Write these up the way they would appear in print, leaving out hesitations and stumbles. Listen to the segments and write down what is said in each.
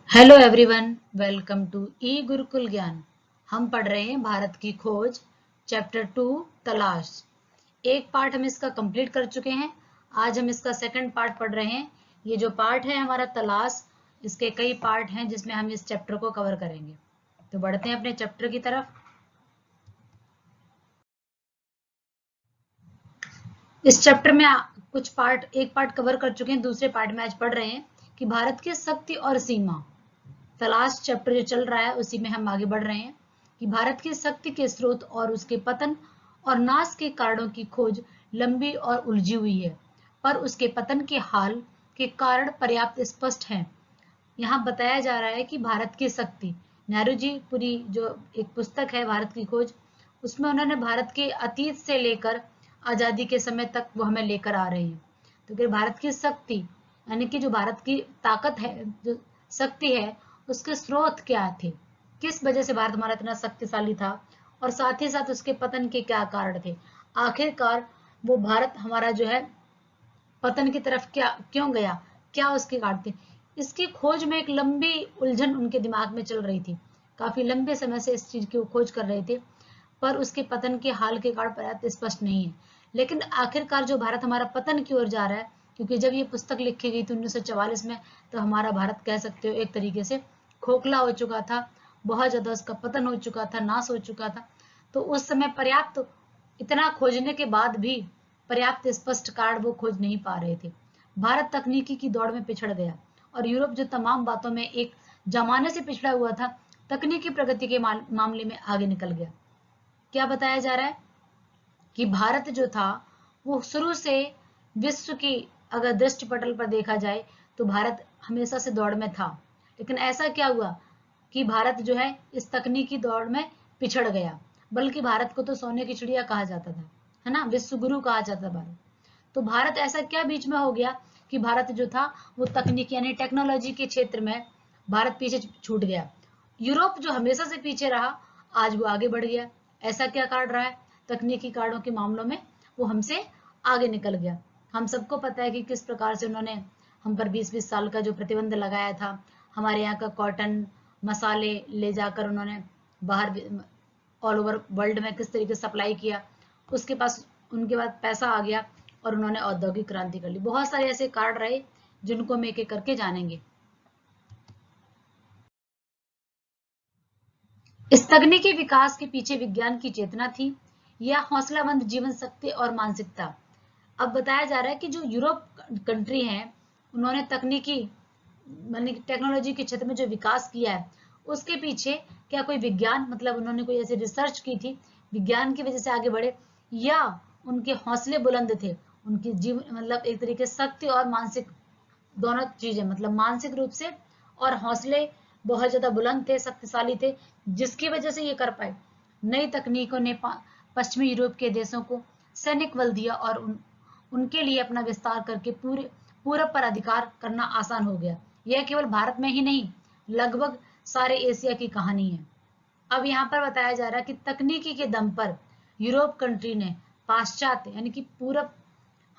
Hello everyone, welcome to ई गुरुकुल ज्ञान। हम पढ़ रहे हैं भारत की खोज, चैप्टर 2 तलाश। एक पार्ट हम इसका कंप्लीट कर चुके हैं। आज हम इसका सेकंड पार्ट पढ़ रहे हैं। ये जो पार्ट है हमारा तलाश, इसके कई पार्ट हैं जिसमें हम इस चैप्टर को कवर करेंगे। तो बढ़ते हैं अपने चैप्टर की तरफ। इस चैप्टर में कुछ पार्ट, एक पार्ट कवर कर चुके हैं, दूसरे पार्ट में आज पढ़ रहे हैं कि भारत की शक्ति और सीमा। तलाश चैप्टर जो चल रहा है उसी में हम आगे बढ़ रहे हैं कि भारत की शक्ति के स्रोत और उसके पतन और नाश के कारणों की खोज लंबी और उलझी हुई है, पर उसके पतन के हाल के कारण पर्याप्त स्पष्ट हैं। यहाँ बताया जा रहा है कि भारत की शक्ति, नेहरू जी पूरी जो एक पुस्तक है भारत की खोज, उसमें उन्होंने भारत के अतीत से लेकर आजादी के समय तक वो हमें लेकर आ रहे हैं। तो फिर भारत की शक्ति यानी कि जो भारत की ताकत है, जो शक्ति है, उसके स्रोत क्या थे, किस वजह से भारत हमारा इतना शक्तिशाली था, और साथ ही साथ उसके पतन के क्या कारण थे। आखिरकार वो भारत हमारा जो है पतन की तरफ क्या क्यों गया, क्या उसके कारण थे। इसकी खोज में एक लंबी उलझन उनके दिमाग में चल रही थी। काफी लंबे समय से इस चीज की वो खोज कर रहे थे, पर उसके पतन के हाल के कारण पर्याप्त स्पष्ट नहीं है। लेकिन आखिरकार जो भारत हमारा पतन की ओर जा रहा है, क्योंकि जब ये पुस्तक लिखी गई थी 1944 में, तो हमारा भारत कह सकते हो एक तरीके से खोखला हो चुका था, बहुत ज्यादा उसका पतन हो चुका था, नाश हो चुका था। तो उस समय पर्याप्त, इतना खोजने के बाद भी पर्याप्त स्पष्ट कारण वो खोज नहीं पा रहे थे। भारत तकनीकी की दौड़ में पिछड़ गया और यूरोप जो तमाम बातों में एक जमाने से पिछड़ा हुआ था, तकनीकी प्रगति के मामले में आगे निकल गया। क्या बताया जा रहा है कि भारत जो था वो शुरू से विश्व की, अगर दृष्टि पटल पर देखा जाए तो भारत हमेशा से दौड़ में था। लेकिन ऐसा क्या हुआ कि भारत जो है इस तकनीकी दौड़ में पिछड़ गया। बल्कि भारत को तो सोने की चिड़िया कहा जाता था, है ना, विश्व गुरु कहा जाता था भारत। तो भारत ऐसा क्या बीच में हो गया कि भारत जो था वो तकनीक यानी टेक्नोलॉजी के क्षेत्र में भारत पीछे छूट गया। यूरोप जो हमेशा से पीछे रहा, आज वो आगे बढ़ गया। ऐसा क्या कारण रहा है, तकनीकी कारणों के मामलों में वो हमसे आगे निकल गया। हम सबको पता है कि किस प्रकार से उन्होंने हम पर 20-20 साल का जो प्रतिबंध लगाया था। हमारे यहाँ का कॉटन, मसाले ले जाकर उन्होंने बाहर ऑल ओवर वर्ल्ड में किस तरीके से सप्लाई किया। उसके पास उनके बाद पैसा आ गया और उन्होंने औद्योगिक क्रांति कर ली। बहुत सारे ऐसे कारण रहे जिनको हम एक एक करके जानेंगे। इस तकनीकी विकास के पीछे विज्ञान की चेतना थी या हौसलामंद जीवन शक्ति और मानसिकता। अब बताया जा रहा है कि जो यूरोप कंट्री हैं, उन्होंने तकनीकी मानी टेक्नोलॉजी के क्षेत्र में जो विकास किया है, उसके पीछे क्या कोई विज्ञान, मतलब उन्होंने कोई ऐसी रिसर्च की थी, विज्ञान की वजह से आगे बढ़े, या उनके हौसले बुलंद थे, उनकी जीवन मतलब एक तरीके से शक्ति और मानसिक दोनों चीजें, मतलब मानसिक रूप से और हौसले बहुत ज्यादा बुलंद थे, शक्तिशाली थे, जिसकी वजह से ये कर पाए। नई तकनीकों ने पश्चिमी यूरोप के देशों को सैनिक बल दिया और उनके लिए अपना विस्तार करके पूरे पूरब पर अधिकार करना आसान हो गया। यह केवल भारत में ही नहीं, लगभग सारे एशिया की कहानी है। अब यहाँ पर बताया जा रहा है कि तकनीकी के दम पर यूरोप कंट्री ने पाश्चात्य यानी कि पूरब,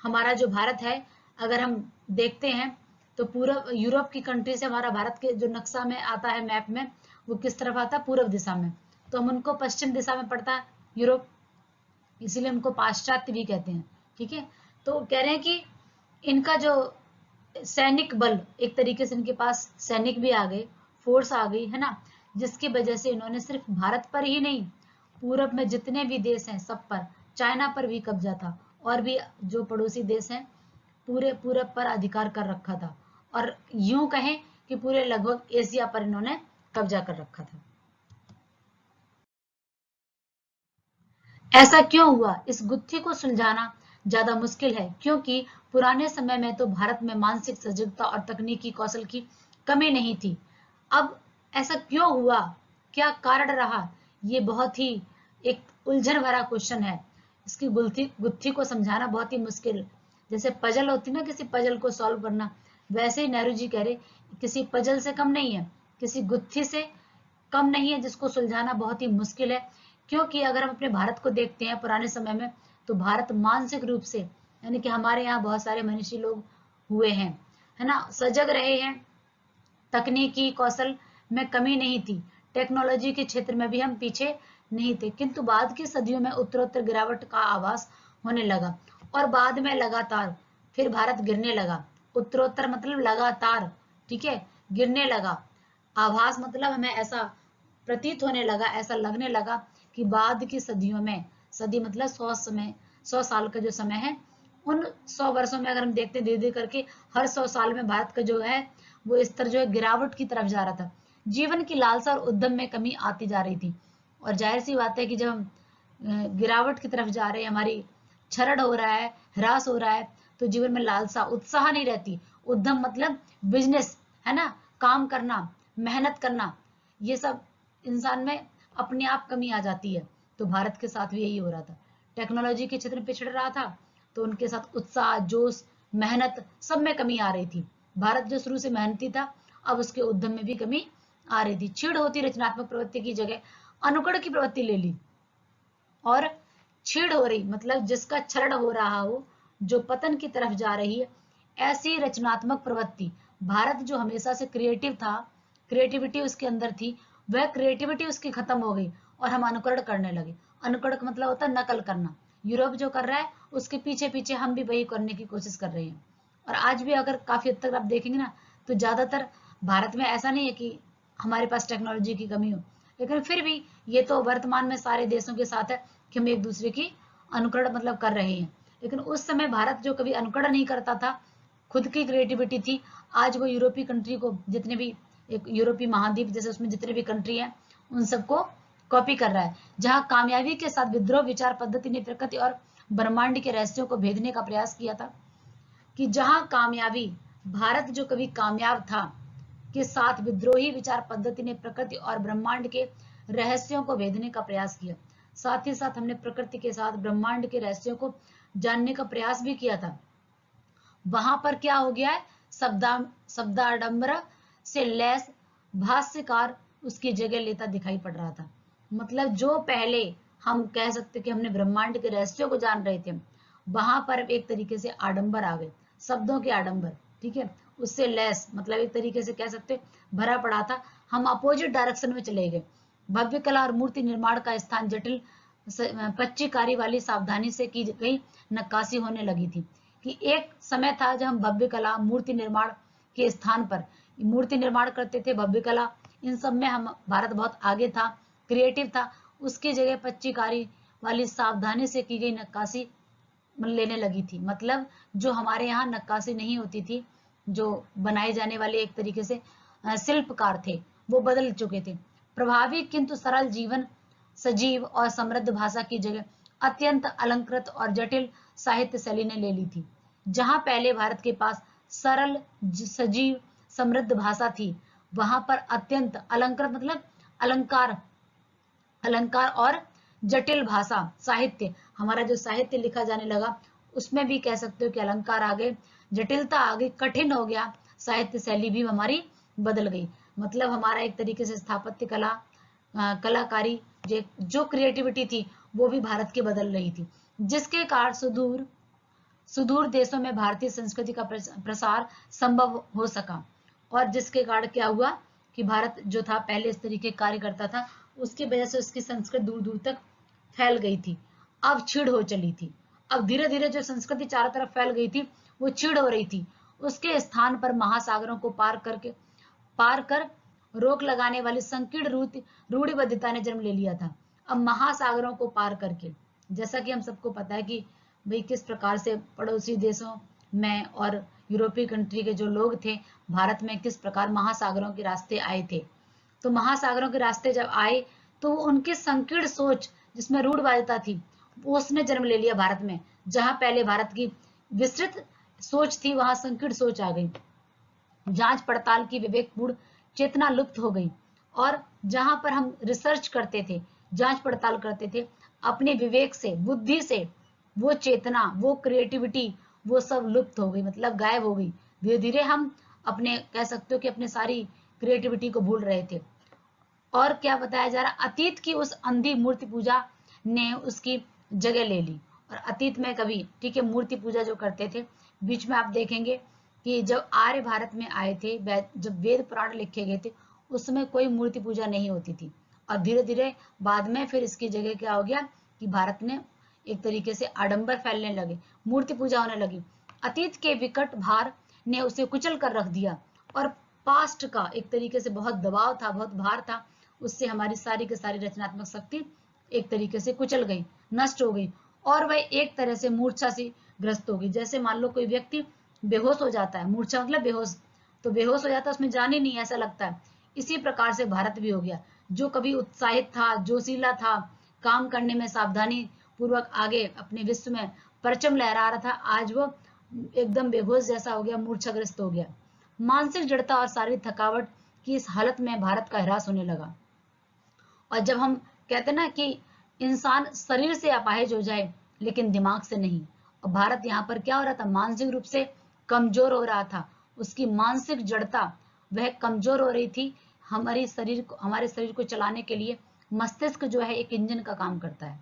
हमारा जो भारत है, अगर हम देखते हैं तो पूरब यूरोप की कंट्री से हमारा भारत के जो नक्शा में आता है, मैप में, वो किस तरफ आता है, पूर्व दिशा में। तो हम उनको पश्चिम दिशा में पड़ता है यूरोप, इसीलिए उनको पाश्चात्य भी कहते हैं। ठीक है, तो कह रहे हैं कि इनका जो सैनिक बल, एक तरीके से इनके पास सैनिक भी आ गए, फोर्स आ गई, है ना, जिसकी वजह से इन्होंने सिर्फ भारत पर ही नहीं, पूरब में जितने भी देश हैं सब पर, चाइना पर भी कब्जा था, और भी जो पड़ोसी देश हैं, पूरे पूरब पर अधिकार कर रखा था। और यूं कहें कि पूरे लगभग एशिया पर इन्होंने कब्जा कर रखा था। ऐसा क्यों हुआ, इस गुत्थी को सुलझाना ज्यादा मुश्किल है, क्योंकि पुराने समय में तो भारत में मानसिक सजगता और तकनीकी कौशल की कमी नहीं थी। अब ऐसा क्यों हुआ, क्या कारण रहा, ये बहुत ही एक उलझन भरा क्वेश्चन है। इसकी गुत्थी गुत्थी को समझाना बहुत ही मुश्किल, जैसे पजल होती ना, किसी पजल को सॉल्व करना, वैसे ही नेहरू जी कह रहे किसी पजल से कम नहीं है, किसी गुत्थी से कम नहीं है, जिसको सुलझाना बहुत ही मुश्किल है। क्योंकि अगर हम अपने भारत को देखते हैं पुराने समय में, तो भारत मानसिक रूप से, यानी कि हमारे यहाँ बहुत सारे मनीषी लोग हुए हैं, है ना, सजग रहे हैं, तकनीकी कौशल में कमी नहीं थी, टेक्नोलॉजी के क्षेत्र में भी हम पीछे नहीं थे, किंतु बाद की सदियों में उत्तरोत्तर गिरावट का आभास होने लगा और बाद में लगातार फिर भारत गिरने लगा। उत्तरोत्तर मतलब लगातार, ठीक है, गिरने लगा। आभास मतलब हमें ऐसा प्रतीत होने लगा, ऐसा लगने लगा कि बाद की सदियों में, सदी मतलब 100 साल का जो समय है, उन 100 वर्षों में अगर हम देखते हैं धीरे धीरे करके हर 100 साल में भारत का जो है वो स्तर जो है गिरावट की तरफ जा रहा था। जीवन की लालसा और उद्यम में कमी आती जा रही थी। और जाहिर सी बात है कि जब हम गिरावट की तरफ जा रहे हैं, हमारी क्षरण हो रहा है, ह्रास हो रहा है, तो जीवन में लालसा, उत्साह नहीं रहती। उद्यम मतलब बिजनेस, है ना, काम करना, मेहनत करना, ये सब इंसान में अपने आप कमी आ जाती है। तो भारत के साथ भी यही हो रहा था। टेक्नोलॉजी के क्षेत्र में पिछड़ रहा था, तो उनके साथ उत्साह, जोश, मेहनत सब में कमी आ रही थी। भारत जो शुरू से मेहनती था, अब उसके उद्यम में भी कमी आ रही थी। छीड़ होती रचनात्मक प्रवृत्ति की जगह अनुकरण की प्रवृत्ति ले ली। और छीड़ हो रही मतलब जिसका क्षरण हो रहा हो, जो पतन की तरफ जा रही है, ऐसी रचनात्मक प्रवृत्ति। भारत जो हमेशा से क्रिएटिव था, क्रिएटिविटी उसके अंदर थी, वह क्रिएटिविटी उसकी खत्म हो गई और हम अनुकरण करने लगे। अनुकरण का मतलब होता है नकल करना। यूरोप जो कर रहा है उसके पीछे पीछे हम भी वही करने की कोशिश कर रहे हैं। और आज भी अगर काफी हद तक आप देखेंगे ना, तो ज्यादातर भारत में ऐसा नहीं है कि हमारे पास टेक्नोलॉजी की कमी हो, लेकिन फिर भी ये तो वर्तमान में सारे देशों के साथ है कि हम एक दूसरे की अनुकरण मतलब कर रहे हैं। लेकिन उस समय भारत जो कभी अनुकरण नहीं करता था, खुद की क्रिएटिविटी थी, आज वो यूरोपीय कंट्री को, जितने भी एक यूरोपीय महाद्वीप जैसे उसमें जितने भी कंट्री हैं, उन सबको कॉपी कर रहा है। जहां कामयाबी के साथ विद्रोह विचार पद्धति ने प्रकृति और ब्रह्मांड के रहस्यों को भेदने का प्रयास किया था, कि जहां कामयाबी, भारत जो कभी कामयाब था, के साथ विद्रोही विचार पद्धति ने प्रकृति और ब्रह्मांड के रहस्यों को भेदने का प्रयास किया। साथ ही साथ हमने प्रकृति के साथ ब्रह्मांड के रहस्यों को जानने का प्रयास भी किया था। वहां पर क्या हो गया है, शब्दाडंबर से लैस भाष्यकार उसकी जगह लेता दिखाई पड़ रहा था। मतलब जो पहले हम कह सकते कि हमने ब्रह्मांड के रहस्यों को जान रहे थे, वहां पर एक तरीके से आडंबर आ गए, शब्दों के आडंबर, ठीक है, उससे लेस मतलब एक तरीके से कह सकते भरा पड़ा था। हम अपोजिट डायरेक्शन में चले गए। भव्य कला और मूर्ति निर्माण का स्थान जटिल पच्चीकारी वाली सावधानी से की गई नक्काशी होने लगी थी। कि एक समय था जब हम भव्य कला, मूर्ति निर्माण के स्थान पर मूर्ति निर्माण करते थे, भव्य कला, इन सब में हम भारत बहुत आगे था, क्रिएटिव था। उसकी जगह पच्चीकारी वाली सावधानी से की गई नक्काशी लेने लगी थी। मतलब जो हमारे यहाँ नक्काशी नहीं होती थी, जो बनाए जाने वाले एक तरीके से शिल्पकार थे, वो बदल चुके थे। प्रभावी किंतु सरल जीवन, सजीव और समृद्ध भाषा की जगह अत्यंत अलंकृत और जटिल साहित्य शैली ने ले ली थी। जहां पहले भारत के पास सरल, सजीव, समृद्ध भाषा थी, वहां पर अत्यंत अलंकृत मतलब अलंकार, अलंकार और जटिल भाषा, साहित्य, हमारा जो साहित्य लिखा जाने लगा, उसमें भी कह सकते हो कि अलंकार आ गए, जटिलता आ गई, कठिन हो गया, साहित्य शैली भी हमारी बदल गई। मतलब हमारा एक तरीके से स्थापत्य कला, कलाकारी, जो क्रिएटिविटी थी, वो भी भारत की बदल रही थी, जिसके कारण सुदूर सुदूर देशों में भारतीय संस्कृति का प्रसार संभव हो सका। और जिसके कारण क्या हुआ कि भारत जो था पहले इस तरीके कार्य करता था, उसकी वजह से उसकी संस्कृति दूर दूर तक फैल गई थी, अब छिड़ हो चली थी। अब धीरे धीरे जो संस्कृति चारों तरफ फैल गई थी, वो छिड़ हो रही थी। उसके स्थान पर महासागरों को पार कर रोक लगाने वाली संकीर्ण रूढ़िबद्धता ने जन्म ले लिया था। अब महासागरों को पार करके, जैसा कि हम सबको पता है कि भाई किस प्रकार से पड़ोसी देशों में और यूरोपीय कंट्री के जो लोग थे, भारत में किस प्रकार महासागरों के रास्ते आए थे। तो महासागरों के रास्ते जब आए, तो उनकी संकीर्ण सोच, जिसमें रूढ़िवादिता थी, उसने जन्म ले लिया भारत में। जहां पहले भारत की विस्तृत सोच थी, वहां संकीर्ण सोच आ गई। जांच पड़ताल की विवेकपूर्ण चेतना लुप्त हो गई। और जहां पर हम रिसर्च करते थे, जांच पड़ताल करते थे अपने विवेक से, बुद्धि से, वो चेतना, वो क्रिएटिविटी, वो सब लुप्त हो गई, मतलब गायब हो गई। धीरे धीरे हम अपने कह सकते हो कि अपने सारी क्रिएटिविटी को भूल रहे थे। और क्या बताया जा रहा, अतीत की उस अंधी मूर्ति पूजा ने उसकी जगह ले ली। और अतीत में कभी, ठीक है, मूर्ति पूजा जो करते थे, बीच में आप देखेंगे कि जब आर्य भारत में आए थे, जब वेद पुराण लिखे गए थे, उसमें कोई मूर्ति पूजा नहीं होती थी। और धीरे धीरे बाद में फिर इसकी जगह क्या हो गया कि भारत में एक तरीके से आडंबर फैलने लगे, मूर्ति पूजा होने लगी। अतीत के विकट भार ने उसे कुचल कर रख दिया, और पास्ट का एक तरीके से बहुत दबाव था, बहुत भार था, उससे हमारी सारी की सारी रचनात्मक शक्ति एक तरीके से कुचल गई, नष्ट हो गई, और वह एक तरह से मूर्छा से ग्रस्त होगी। जैसे मान लो कोई व्यक्ति बेहोश हो जाता है, मूर्छा मतलब बेहोश, तो बेहोश हो जाता है, उसमें जान ही नहीं ऐसा लगता है। इसी प्रकार से भारत भी हो गया। जो कभी उत्साहित था, जोशीला था, काम करने में सावधानी पूर्वक आगे अपने विश्व में परचम लहरा रहा था, आज वो एकदम बेहोश जैसा हो गया, मूर्छाग्रस्त हो गया। मानसिक जड़ता और शारीरिक थकावट की इस हालत में भारत का ह्रास होने लगा। और जब हम कहते हैं ना कि इंसान शरीर से अपाहिज हो जाए लेकिन दिमाग से नहीं, और भारत यहाँ पर क्या हो रहा था, मानसिक रूप से कमजोर हो रहा था, उसकी मानसिक जड़ता वह कमजोर हो रही थी। हमारे शरीर को चलाने के लिए मस्तिष्क जो है एक इंजन का काम करता है,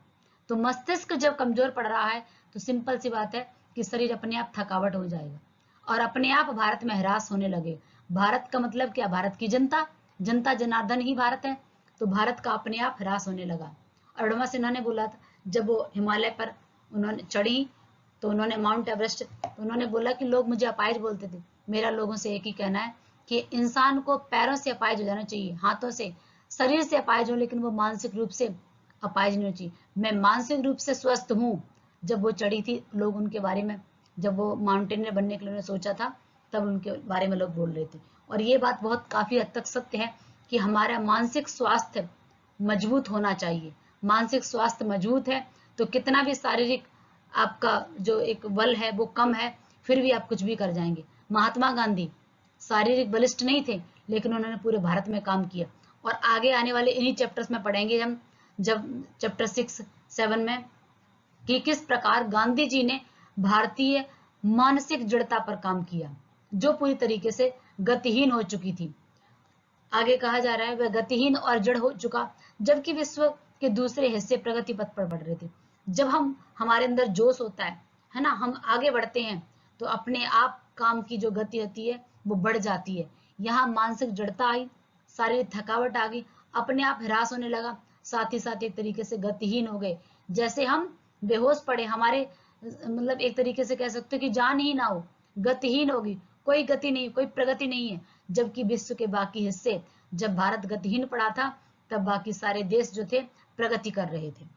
तो मस्तिष्क जब कमजोर पड़ रहा है तो सिंपल सी बात है कि शरीर अपने आप थकावट हो जाएगा, और अपने आप भारत में ह्रास होने लगे। भारत का मतलब क्या, भारत की जनता, जनता जनार्दन ही भारत है, तो भारत का अपने आप ह्रास होने लगा। अरुणिमा सिन्हा ने बोला था, जब वो हिमालय पर उन्होंने चढ़ी तो उन्होंने माउंट एवरेस्ट, तो उन्होंने बोला कि लोग मुझे अपाहिज बोलते थे, मेरा लोगों से एक ही कहना है कि इंसान को पैरों से अपाहिज हो जाना चाहिए, हाथों से, शरीर से अपाहिज हो, लेकिन वो मानसिक रूप से अपाहिज नहीं होना चाहिए। मैं मानसिक रूप से स्वस्थ हूँ। जब वो चढ़ी थी, लोग उनके बारे में, जब वो माउंटेनियर बनने के लिए उन्होंने सोचा था, तब उनके बारे में लोग बोल रहे थे। और ये बात बहुत काफी हद तक सत्य है कि हमारा मानसिक स्वास्थ्य मजबूत होना चाहिए। मानसिक स्वास्थ्य मजबूत है तो कितना भी शारीरिक आपका जो एक बल है वो कम है, फिर भी आप कुछ भी कर जाएंगे। महात्मा गांधी शारीरिक बलिष्ठ नहीं थे, लेकिन उन्होंने पूरे भारत में काम किया। और आगे आने वाले इन्हीं चैप्टर्स में पढ़ेंगे हम, जब चैप्टर 6-7 में, कि किस प्रकार गांधी जी ने भारतीय मानसिक जड़ता पर काम किया, जो पूरी तरीके से गतिहीन हो चुकी थी। आगे कहा जा रहा है, वह गतिहीन और जड़ हो चुका, जबकि विश्व के दूसरे हिस्से प्रगति पथ पर बढ़ रहे थे। जब हमारे अंदर जोश होता है ना, हम आगे बढ़ते हैं, तो अपने आप काम की जो गति होती है वो बढ़ जाती है। यहाँ मानसिक जड़ता आई, शारीरिक थकावट आ गई, अपने आप ह्रास होने लगा, साथ ही साथ एक तरीके से गतिहीन हो गए। जैसे हम बेहोश पड़े, हमारे मतलब एक तरीके से कह सकते हो कि जान ही ना हो, गतिहीन होगी, कोई गति नहीं, कोई प्रगति नहीं है। जबकि विश्व के बाकी हिस्से, जब भारत गतिहीन पड़ा था, तब बाकी सारे देश जो थे प्रगति कर रहे थे।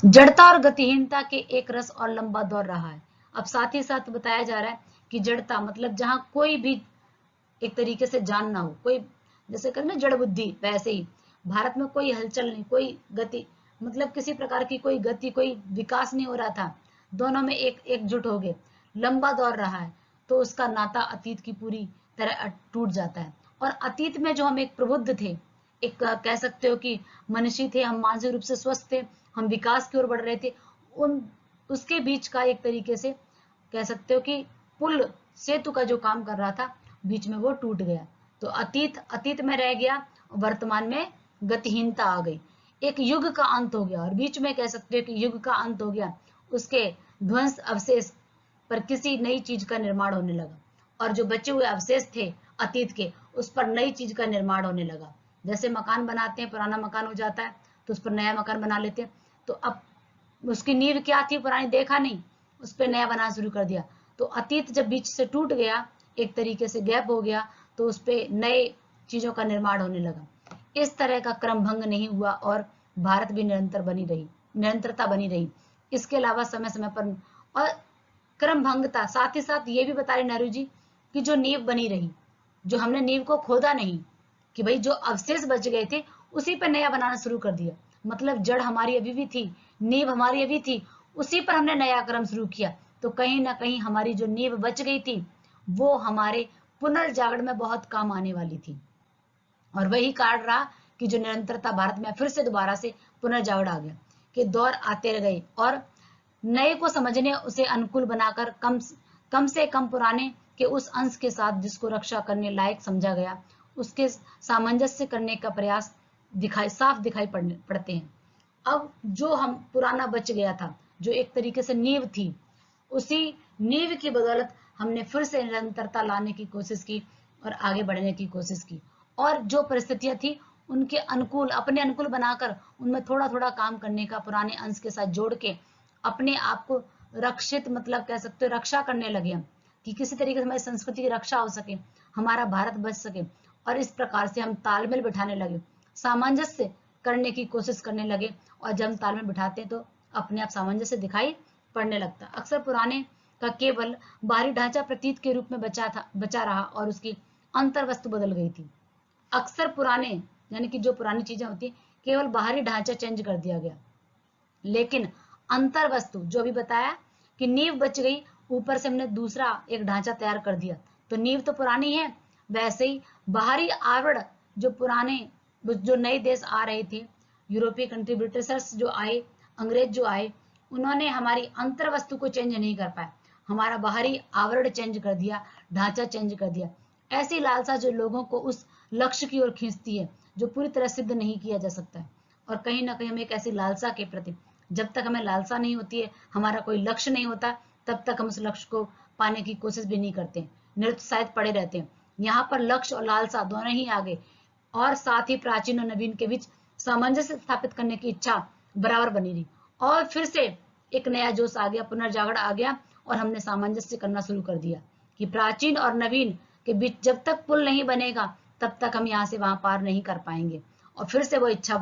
जड़ता और गतिहीनता के एक रस और लंबा दौर रहा है। अब साथ ही साथ बताया जा रहा है कि जड़ता मतलब जहां कोई भी एक तरीके से जान ना हो, कोई जैसे कहते ना जड़ बुद्धि, वैसे ही भारत में कोई हलचल नहीं, कोई गति, मतलब किसी प्रकार की कोई गति, कोई विकास नहीं हो रहा था। दोनों में एकजुट हो गए, लंबा दौर रहा है, तो उसका नाता अतीत की पूरी तरह टूट जाता है। और अतीत में जो हम एक प्रबुद्ध थे, एक कह सकते हो कि मनुष्य थे, हम मानसिक रूप से स्वस्थ थे, हम विकास की ओर बढ़ रहे थे, उन उसके बीच का एक तरीके से कह सकते हो कि पुल, सेतु का जो काम कर रहा था, बीच में वो टूट गया। तो अतीत अतीत में रह गया, वर्तमान में गतिहीनता आ गई, एक युग का अंत हो गया। और बीच में कह सकते हो कि युग का अंत हो गया, उसके ध्वंस अवशेष पर किसी नई चीज का निर्माण होने लगा, और जो बचे हुए अवशेष थे अतीत के, उस पर नई चीज का निर्माण होने लगा। जैसे मकान बनाते हैं, पुराना मकान हो जाता है तो उस पर नया मकान बना लेते हैं, तो अब उसकी नींव क्या थी पुरानी देखा नहीं, उस पर नया बनाना शुरू कर दिया। तो अतीत जब बीच से टूट गया, एक तरीके से गैप हो गया, तो उस पर नए चीजों का निर्माण होने लगा। इस तरह का क्रम भंग नहीं हुआ और भारत भी निरंतरता बनी रही। इसके अलावा समय समय पर और क्रम भंगता, साथ ही साथ ये भी बता रहे नेहरू जी कि जो नींव बनी रही, जो हमने नींव को खोदा नहीं, कि भाई जो अवशेष बच गए थे उसी पर नया बनाना शुरू कर दिया, मतलब जड़ हमारी अभी भी थी, नींव हमारी अभी थी, उसी पर हमने नया क्रम शुरू किया। तो कहीं ना कहीं हमारी जो नींव बच गई थी वो हमारे पुनर्जागरण में बहुत काम आने वाली थी। और वही कारण रहा कि जो निरंतरता भारत में फिर से दोबारा से पुनर्जागरण आ गया, कि दौर आते गए और नए को समझने, उसे अनुकूल बनाकर कम से कम पुराने के उस अंश के साथ जिसको रक्षा करने लायक समझा गया, उसके सामंजस्य करने का प्रयास साफ दिखाई पड़ते हैं। अब जो हम पुराना बच गया था, जो एक तरीके से नींव थी, उसी नींव की बदौलत हमने फिर से निरंतरता लाने की कोशिश की और आगे बढ़ने की कोशिश की, और जो परिस्थितियां थी उनके अनुकूल, अपने अनुकूल बनाकर उनमें थोड़ा थोड़ा काम करने का, पुराने अंश के साथ जोड़ के अपने आप को रक्षित, मतलब कह सकते हो रक्षा करने लगे हम, कि किसी तरीके से हमारी संस्कृति की रक्षा हो सके, हमारा भारत बच सके। और इस प्रकार से हम तालमेल बिठाने लगे, सामंजस्य करने की कोशिश करने लगे, और जब हम तालमेल बिठाते हैं तो अपने आप सामंजस्य दिखाई पड़ने लगता। अक्सर पुराने का केवल बाहरी ढांचा प्रतीत के रूप में बचा रहा और उसकी अंतर वस्तु बदल गई थी। अक्सर पुराने, यानी कि जो पुरानी चीजें होती है, केवल बाहरी ढांचा चेंज कर दिया गया, लेकिन अंतर वस्तु जो अभी बताया कि नींव बच गई, ऊपर से हमने दूसरा एक ढांचा तैयार कर दिया, तो नींव तो पुरानी है। वैसे ही बाहरी आवरण, जो पुराने, जो नए देश आ रहे थे, यूरोपीय कंट्री, ब्रिटिशर्स जो आए, अंग्रेज जो आए, उन्होंने हमारी अंतर वस्तु को चेंज नहीं कर पाए, हमारा बाहरी आवरण चेंज कर दिया, ढांचा चेंज कर दिया। ऐसी लालसा जो लोगों को उस लक्ष्य की ओर खींचती है जो पूरी तरह सिद्ध नहीं किया जा सकता है। और कहीं ना कहीं हमें एक ऐसी लालसा के प्रति, जब तक हमें लालसा नहीं होती है, हमारा कोई लक्ष्य नहीं होता, तब तक हम उस लक्ष्य को पाने की कोशिश भी नहीं करते, निरुत्साहित पड़े रहते हैं। यहाँ पर लक्ष्य और लालसा दोनों ही आगे, और साथ ही प्राचीन और नवीन के बीच सामंजस्य स्थापित करने की इच्छा बराबर बनी रही, और फिर से एक नया जोश आ गया, पुनर्जागरण आ गया, और हमने सामंजस्य करना शुरू कर दिया कि प्राचीन और नवीन के बीच जब तक पुल नहीं बनेगा, तब तक हम यहाँ से वहां पार नहीं कर पाएंगे। और फिर से वो इच्छा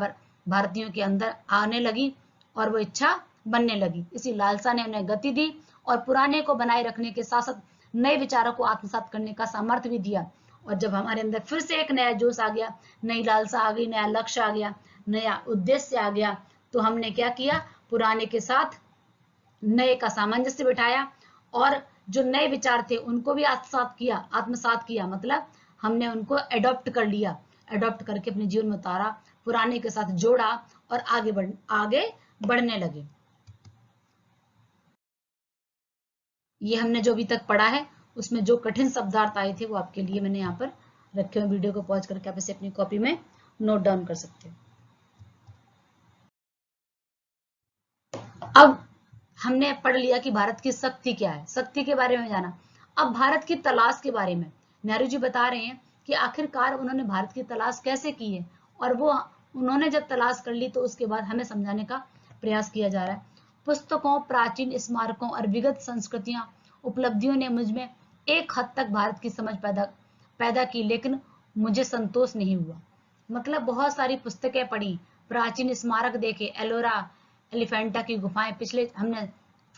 भारतीयों के अंदर आने लगी, और वो इच्छा बनने लगी। इसी लालसा ने उन्हें गति दी, और पुराने को बनाए रखने के साथ साथ नए विचारों को आत्मसात करने का सामर्थ्य भी दिया। और जब हमारे अंदर फिर से एक नया जोश आ गया, नई लालसा आ गई, नया लक्ष्य आ गया, नया उद्देश्य आ गया, तो हमने क्या किया, पुराने के साथ नए का सामंजस्य बिठाया, और जो नए विचार थे उनको भी आत्मसात किया, मतलब हमने उनको एडॉप्ट कर लिया, एडॉप्ट करके अपने जीवन में उतारा, पुराने के साथ जोड़ा, और आगे बढ़ने लगे। ये हमने जो अभी तक पढ़ा है, उसमें जो कठिन शब्दार्थ आए थे वो आपके लिए मैंने यहाँ पर रखे हुए, वीडियो को पॉज करके आप इसे अपनी कॉपी में नोट डाउन कर सकते हो। अब हमने पढ़ लिया कि भारत की शक्ति क्या है, शक्ति के बारे में जाना। अब भारत की तलाश के बारे में नेहरू जी बता रहे हैं कि आखिरकार उन्होंने भारत की तलाश कैसे की है, और वो उन्होंने जब तलाश कर ली तो उसके बाद हमें समझाने का प्रयास किया जा रहा है। पुस्तकों, प्राचीन स्मारकों और विगत संस्कृतियां, उपलब्धियों ने मुझमें एक हद तक भारत की समझ पैदा की, लेकिन मुझे संतोष नहीं हुआ। मतलब बहुत सारी पुस्तकें पढ़ी, प्राचीन स्मारक देखे, एलोरा एलिफेंटा की गुफाएं, पिछले हमने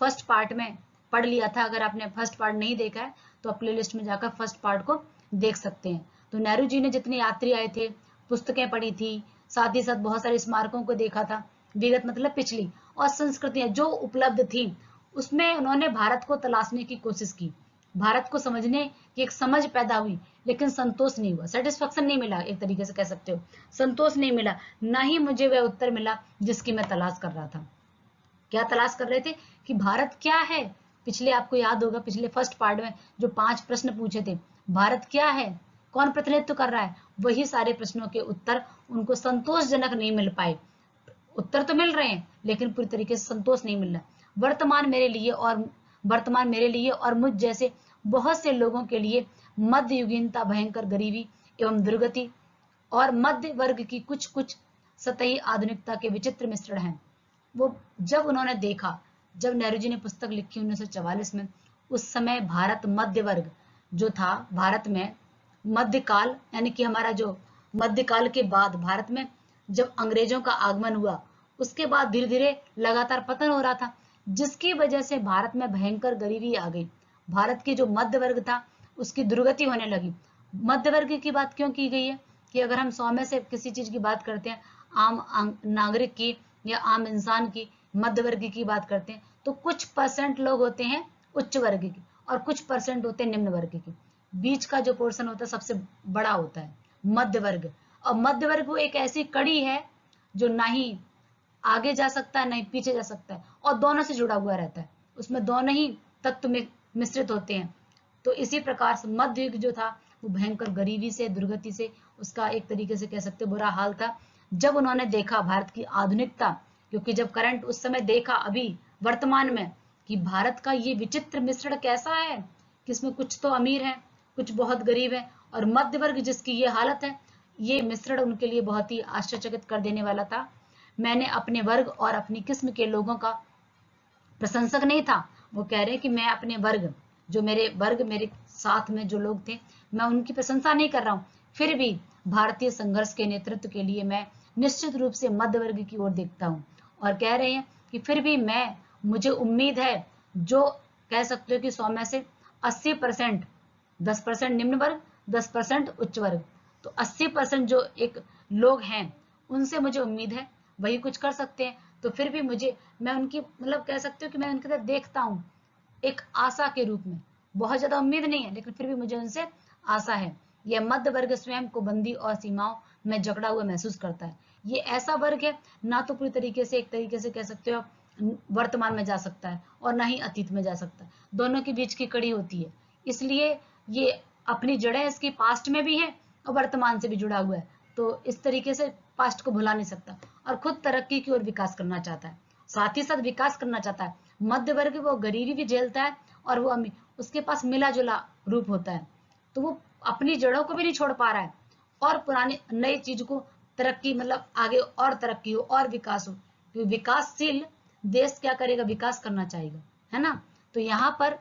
फर्स्ट पार्ट में पढ़ लिया था। अगर आपने फर्स्ट पार्ट नहीं देखा है तो आप प्लेलिस्ट में जाकर फर्स्ट पार्ट को देख सकते हैं। तो नेहरू जी ने जितने यात्री आए थे, पुस्तकें पढ़ी थी, साथ ही साथ बहुत सारे स्मारकों को देखा था, विगत मतलब पिछली, और संस्कृतियां जो उपलब्ध थी उसमें उन्होंने भारत को तलाशने की कोशिश की, भारत को समझने की एक समझ पैदा हुई, लेकिन संतोष नहीं हुआ, सेटिस्फेक्शन नहीं मिला, एक तरीके से कह सकते हो संतोष नहीं मिला, ना ही मुझे वह उत्तर मिला जिसकी मैं तलाश कर रहा था। क्या तलाश कर रहे थे कि भारत क्या है। पिछले आपको याद होगा, पिछले फर्स्ट पार्ट में जो 5 प्रश्न पूछे थे, भारत क्या है, कौन प्रतिनिधित्व कर रहा है, वही सारे प्रश्नों के उत्तर उनको संतोषजनक नहीं मिल पाए। उत्तर तो मिल रहे हैं लेकिन पूरी तरीके से संतोष नहीं मिल रहा। वर्तमान मेरे लिए और मुझ जैसे बहुत से लोगों के लिए मध्ययुगीनता भयंकर गरीबी एवं दुर्गति और मध्य वर्ग की कुछ कुछ सतही आधुनिकता के विचित्र मिश्रण हैं। वो जब उन्होंने देखा, जब नेहरू जी ने पुस्तक लिखी 1944 में, उस समय भारत मध्य वर्ग जो था, भारत में मध्यकाल, यानी कि हमारा जो मध्यकाल के बाद भारत में जब अंग्रेजों का आगमन हुआ, उसके बाद धीरे धीरे लगातार पतन हो रहा था, जिसकी वजह से भारत में भयंकर गरीबी आ गई। भारत की जो मध्य वर्ग था उसकी दुर्गति होने लगी। मध्य वर्ग की बात क्यों की गई है कि अगर हम 100 में से किसी चीज की बात करते हैं, आम नागरिक की या आम इंसान की, मध्य वर्ग की बात करते हैं, तो कुछ परसेंट लोग होते हैं उच्च वर्ग के और कुछ परसेंट होते हैं निम्न वर्ग के। बीच का जो पोर्शन होता है सबसे बड़ा होता है मध्य वर्ग। और मध्य वर्ग वो एक ऐसी कड़ी है जो ना ही आगे जा सकता है ना ही पीछे जा सकता है, और दोनों से जुड़ा हुआ रहता है, उसमें दोनों ही तत्व में मिश्रित होते हैं। तो इसी प्रकार से मध्य युग जो था वो भयंकर गरीबी से, दुर्गति से, उसका एक तरीके से कह सकते बुरा हाल था। जब उन्होंने देखा भारत की आधुनिकता, क्योंकि जब करंट उस समय देखा, अभी वर्तमान में कि भारत का ये विचित्र मिश्रण कैसा है कि इसमें कुछ तो अमीर है, कुछ बहुत गरीब है और मध्य वर्ग जिसकी ये हालत है। ये मिश्रण उनके लिए बहुत ही आश्चर्यचकित कर देने वाला था। मैंने अपने वर्ग और अपनी किस्म के लोगों का प्रशंसक नहीं था। वो कह रहे हैं कि मैं अपने वर्ग, जो मेरे वर्ग, मेरे साथ में जो लोग थे, मैं उनकी प्रशंसा नहीं कर रहा हूँ, फिर भी भारतीय संघर्ष के नेतृत्व के लिए मैं निश्चित रूप से मध्य वर्ग की ओर देखता हूँ। और कह रहे हैं कि फिर भी मुझे उम्मीद है, जो कह सकते हो कि 100 में से 80%, 10% निम्न वर्ग, 10% उच्च वर्ग, तो 80% जो एक लोग हैं उनसे मुझे उम्मीद है, वही कुछ कर सकते हैं। तो फिर भी मैं उनकी मतलब कह सकते हो कि मैं उनकी तरफ देखता हूँ एक आशा के रूप में। बहुत ज्यादा उम्मीद नहीं है, लेकिन फिर भी मुझे उनसे आशा है। यह मध्य वर्ग स्वयं को बंदी और सीमाओं में जकड़ा हुआ महसूस करता है। ये ऐसा वर्ग है ना तो पूरी तरीके से, एक तरीके से कह सकते हो वर्तमान में जा सकता है और ना ही अतीत में जा सकता है, दोनों के बीच की कड़ी होती है। इसलिए ये अपनी जड़ें इसकी पास्ट में भी है और वर्तमान से भी जुड़ा हुआ है, तो इस तरीके से पास्ट को भुला नहीं सकता और खुद तरक्की की ओर विकास करना चाहता है, साथ ही साथ विकास करना चाहता है। मध्य वर्ग वो गरीबी भी झेलता है और वो उसके पास मिला जुला रूप होता है, तो वो अपनी जड़ों को भी नहीं छोड़ पा रहा है और पुरानी नई चीज को तरक्की, मतलब आगे और तरक्की हो और विकास हो, क्योंकि विकासशील देश क्या करेगा, विकास करना चाहेगा, है ना। तो यहाँ पर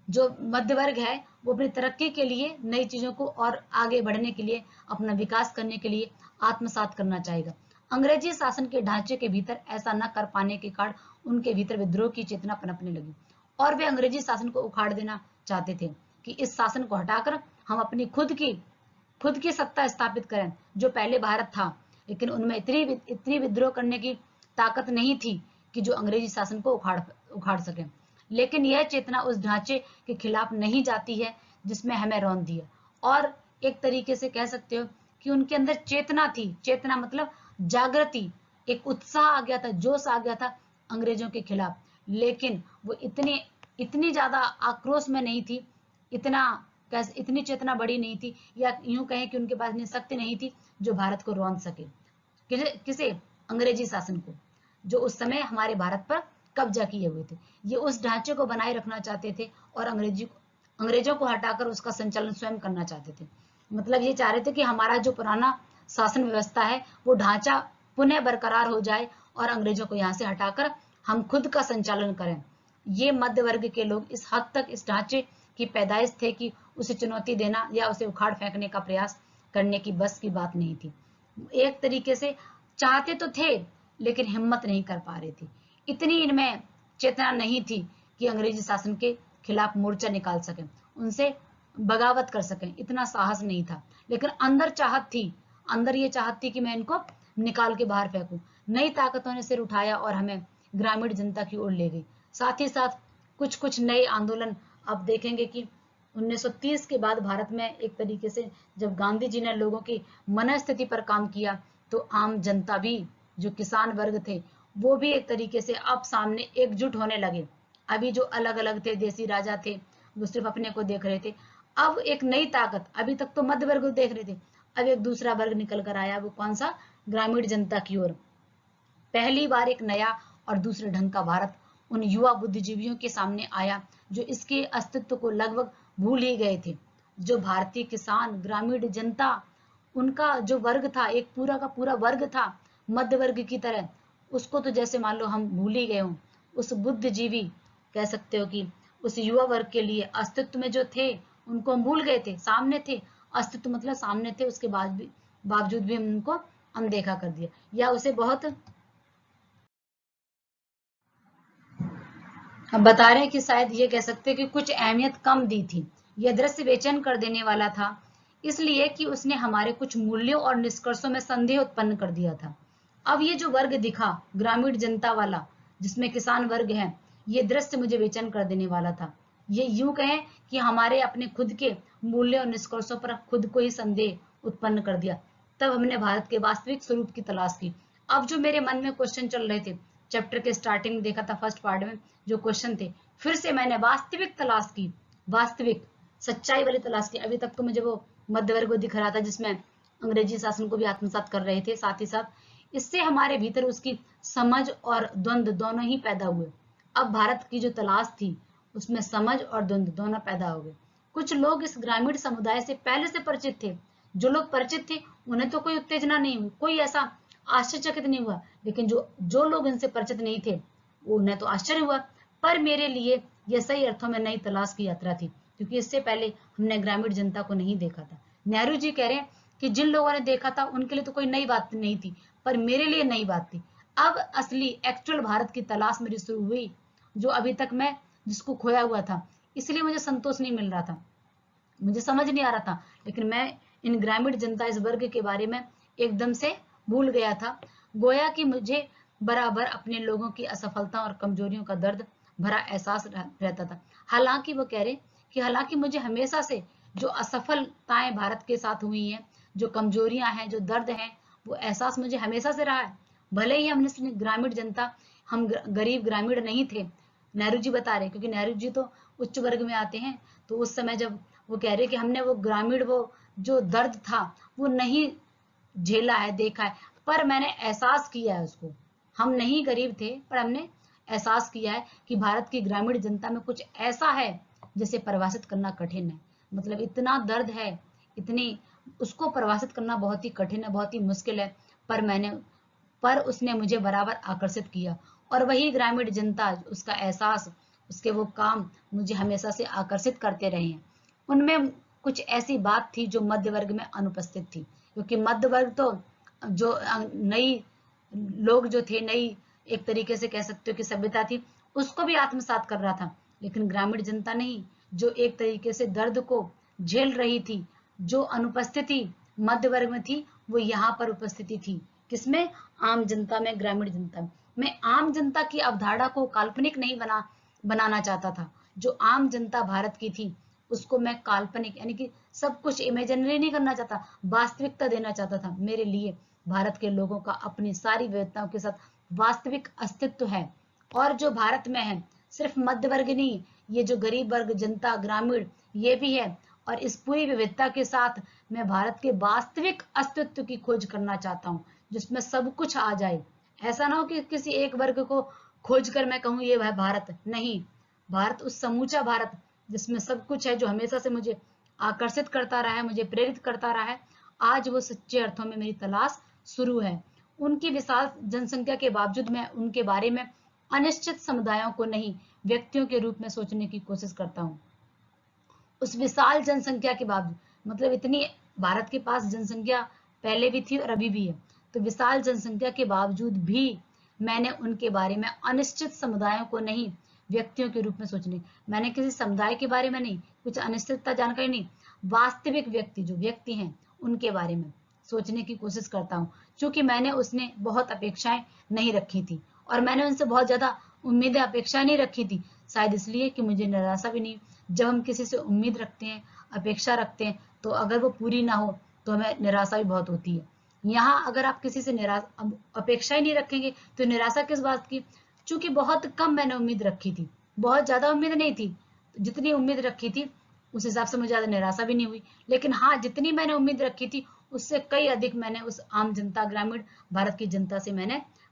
जो मध्य वर्ग है वो अपनी तरक्की के लिए, नई चीजों को और आगे बढ़ने के लिए, अपना विकास करने के लिए आत्मसात करना चाहेगा। अंग्रेजी शासन के ढांचे के भीतर ऐसा न कर पाने के कारण उनके भीतर विद्रोह की चेतना पनपने लगी और वे अंग्रेजी शासन को उखाड़ देना चाहते थे कि इस शासन को हटाकर हम अपनी खुद की सत्ता स्थापित करें, जो पहले भारत था। लेकिन उनमें इतनी विद्रोह करने की ताकत नहीं थी कि जो अंग्रेजी शासन को उखाड़ सके। लेकिन यह चेतना उस ढांचे के खिलाफ नहीं जाती है जिसमें हमें रौंद दिया, और एक तरीके से कह सकते हो कि उनके अंदर चेतना थी, चेतना मतलब जागृति, एक उत्साह आ गया था, जोश आ गया था अंग्रेजों के खिलाफ, लेकिन वो इतनी ज्यादा आक्रोश में नहीं थी, इतनी चेतना बड़ी नहीं थी, या यूं कहें कि उनके पास इतनी शक्ति नहीं थी जो भारत को रौंद सके। किसे? अंग्रेजी शासन को, जो उस समय हमारे भारत पर कब्जा किए हुए थे। ये उस ढांचे को बनाए रखना चाहते थे और अंग्रेजों को हटाकर उसका संचालन स्वयं करना चाहते थे। मतलब ये चाह रहे थे कि हमारा जो पुराना शासन व्यवस्था है वो ढांचा पुनः बरकरार हो जाए और अंग्रेजों को यहाँ से हटाकर हम खुद का संचालन करें। ये मध्य वर्ग के लोग इस हद तक इस ढांचे की पैदाइश थे कि उसे चुनौती देना या उसे उखाड़ फेंकने का प्रयास करने की बस की बात नहीं थी। एक तरीके से चाहते तो थे लेकिन हिम्मत नहीं कर पा रहे थे, इतनी इनमें चेतना नहीं थी कि अंग्रेजी शासन के खिलाफ मोर्चा निकाल सकें, उनसे बगावत कर सकें, इतना साहस नहीं था। लेकिन अंदर चाहत थी, अंदर ये चाहत थी कि मैं इनको निकाल के बाहर फेंकूं। नई ताकतों ने सिर उठाया और हमें ग्रामीण जनता की ओर ले गई। साथ ही साथ कुछ नए आंदोलन, अब देखेंगे कि 1930 के बाद भारत में एक तरीके से जब गांधी जी ने लोगों की मनस्थिति पर काम किया, तो आम जनता भी, जो किसान वर्ग थे, वो भी एक तरीके से अब सामने एकजुट होने लगे। अभी जो अलग अलग थे, देसी राजा थे, वो सिर्फ अपने को देख रहे थे। अब एक नई ताकत, अभी तक तो मध्य वर्ग देख रहे थे, अब एक दूसरा वर्ग निकल कर आया, वो कौन सा? ग्रामीण जनता की ओर। पहली बार एक नया और दूसरे ढंग का भारत उन युवा बुद्धिजीवियों के सामने आया जो इसके अस्तित्व को लगभग भूल ही गए थे। जो भारतीय किसान, ग्रामीण जनता, उनका जो वर्ग था, एक पूरा का पूरा वर्ग था मध्य वर्ग की तरह, उसको तो जैसे मान लो हम भूल ही गए हों। उस बुद्धिजीवी, कह सकते हो कि उस युवा वर्ग के लिए अस्तित्व में जो थे उनको हम भूल गए थे, सामने थे, अस्तित्व मतलब सामने थे, उसके बावजूद भी हम उनको अनदेखा कर दिया या उसे बहुत, हम बता रहे हैं कि शायद ये कह सकते हैं कि कुछ अहमियत कम दी थी। यह दृश्य बेचैन कर देने वाला था, इसलिए कि उसने हमारे कुछ मूल्यों और निष्कर्षों में संदेह उत्पन्न कर दिया था। अब ये जो वर्ग दिखा, ग्रामीण जनता वाला, जिसमें किसान वर्ग है, ये दृश्य मुझे बेचैन कर देने वाला था। ये यूं कहें कि हमारे अपने खुद के मूल्यों और निष्कर्षों पर खुद को ही संदेह उत्पन्न कर दिया। तब हमने भारत के वास्तविक स्वरूप की तलाश की। अब जो मेरे मन में क्वेश्चन चल रहे थे, चैप्टर के स्टार्टिंग में देखा था, फर्स्ट पार्ट में जो क्वेश्चन थे, फिर से मैंने वास्तविक तलाश की, वास्तविक सच्चाई वाली तलाश की। अभी तक तो मुझे वो मध्य वर्ग दिख रहा था जिसमें अंग्रेजी शासन को भी आत्मसात कर रहे थे, साथ ही साथ इससे हमारे भीतर उसकी समझ और द्वंद्व दोनों ही पैदा हुए। अब भारत की जो तलाश थी उसमें समझ और द्वंद्व दोनों पैदा हो गए। कुछ लोग इस ग्रामीण समुदाय से पहले से परिचित थे। जो लोग परिचित थे उन्हें तो कोई उत्तेजना नहीं हुई, कोई ऐसा आश्चर्यचकित नहीं हुआ, लेकिन जो लोग इनसे परिचित नहीं थे उन्हें तो आश्चर्य हुआ। पर मेरे लिए यह सही अर्थों में नई तलाश की यात्रा थी, क्योंकि इससे पहले हमने ग्रामीण जनता को नहीं देखा था। नेहरू जी कह रहे हैं कि जिन लोगों ने देखा था उनके लिए तो कोई नई बात नहीं थी, पर मेरे लिए नई बात थी। अब असली एक्चुअल भारत की तलाश मेरी शुरू हुई, जो अभी तक मैं जिसको खोया हुआ था। इसलिए मुझे संतोष नहीं मिल रहा था, मुझे समझ नहीं आ रहा था, लेकिन मैं इन ग्रामीण जनता इस वर्ग के बारे में एकदम से भूल गया था। गोया कि मुझे बराबर अपने लोगों की असफलता और कमजोरियों का दर्द भरा एहसास रहता था। हालांकि वो कह रहे कि हालांकि मुझे हमेशा से जो असफलताएं भारत के साथ हुई हैं, जो कमजोरियां हैं, जो दर्द हैं, वो एहसास मुझे हमेशा से रहा है। भले ही हमने ग्रामीण जनता, हम गरीब ग्रामीण नहीं थे, नेहरू जी बता रहे, क्योंकि नेहरू जी तो उच्च वर्ग में आते हैं। तो उस समय जब वो कह रहे कि हमने वो ग्रामीण, वो जो दर्द था वो नहीं झेला है, देखा है, पर मैंने एहसास किया है उसको। हम नहीं गरीब थे, पर हमने एहसास किया है कि भारत की ग्रामीण जनता में कुछ ऐसा है जिसे परिभाषित करना कठिन है। मतलब इतना दर्द है, इतनी, उसको परिभाषित करना बहुत ही कठिन है, बहुत ही मुश्किल है। पर उसने मुझे बराबर आकर्षित किया, और वही ग्रामीण जनता, उसका एहसास, उसके वो काम मुझे हमेशा से आकर्षित करते रहे हैं। उनमें कुछ ऐसी बात थी जो मध्य वर्ग में अनुपस्थित थी, क्योंकि मध्य वर्ग तो जो नई लोग जो थे, नई एक तरीके से कह सकते हो कि सभ्यता थी, उसको भी आत्मसात कर रहा था, लेकिन ग्रामीण जनता नहीं, जो एक तरीके से दर्द को झेल रही थी, जो अनुपस्थिति मध्य वर्ग में थी, वो यहाँ पर उपस्थिति थी। किसमें? आम जनता में, ग्रामीण जनता में। मैं आम जनता की अवधारणा को काल्पनिक नहीं बनाना चाहता था। जो आम जनता भारत की थी उसको मैं काल्पनिक, यानी कि सब कुछ इमेजिनरी नहीं करना चाहता, वास्तविकता देना चाहता था। मेरे लिए भारत के लोगों का अपनी सारी विविधताओं के साथ वास्तविक अस्तित्व है, और जो भारत में है सिर्फ मध्य वर्ग नहीं, ये जो गरीब वर्ग, जनता, ग्रामीण, ये भी है। और इस पूरी विविधता के साथ मैं भारत के वास्तविक अस्तित्व की खोज करना चाहता हूँ, जिसमें सब कुछ आ जाए। ऐसा ना हो कि किसी एक वर्ग को खोज कर मैं कहूँ ये वह भारत नहीं। भारत उस समूचा भारत जिसमें सब कुछ है, जो हमेशा से मुझे आकर्षित करता रहा है, मुझे प्रेरित करता रहा है, आज वो सच्चे अर्थों में मेरी तलाश शुरू है। उनकी विशाल जनसंख्या के बावजूद मैं उनके बारे में अनिश्चित समुदायों को नहीं, व्यक्तियों के रूप में सोचने की कोशिश करता हूँ। उस विशाल जनसंख्या के बावजूद, मतलब इतनी भारत के पास जनसंख्या पहले भी थी और अभी भी है, तो विशाल जनसंख्या के बावजूद भी मैंने उनके बारे में अनिश्चित समुदायों को नहीं, व्यक्तियों के रूप में सोचने, मैंने किसी समुदाय के बारे में नहीं, कुछ अनिश्चितता जानकारी नहीं, वास्तविक व्यक्ति जो व्यक्ति हैं उनके बारे में सोचने की कोशिश करता हूँ। क्योंकि मैंने उसने बहुत अपेक्षाएं नहीं रखी थी, और मैंने उनसे बहुत ज्यादा उम्मीदें, अपेक्षा नहीं रखी थी, शायद इसलिए कि मुझे निराशा भी नहीं। जब हम किसी से उम्मीद रखते हैं, अपेक्षा रखते हैं, तो अगर वो पूरी ना हो तो हमें निराशा भी बहुत होती है। यहाँ अगर आप किसी से अपेक्षा ही नहीं रखेंगे तो निराशा किस बात की? चूंकि बहुत कम मैंने उम्मीद रखी थी, बहुत ज्यादा उम्मीद नहीं थी, जितनी उम्मीद रखी थी उस हिसाब से मुझे ज्यादा निराशा भी नहीं हुई। लेकिन हाँ, जितनी मैंने उम्मीद रखी थी उससे कई अधिक मैंने उस आम जनता, ग्रामीण भारत की जनता से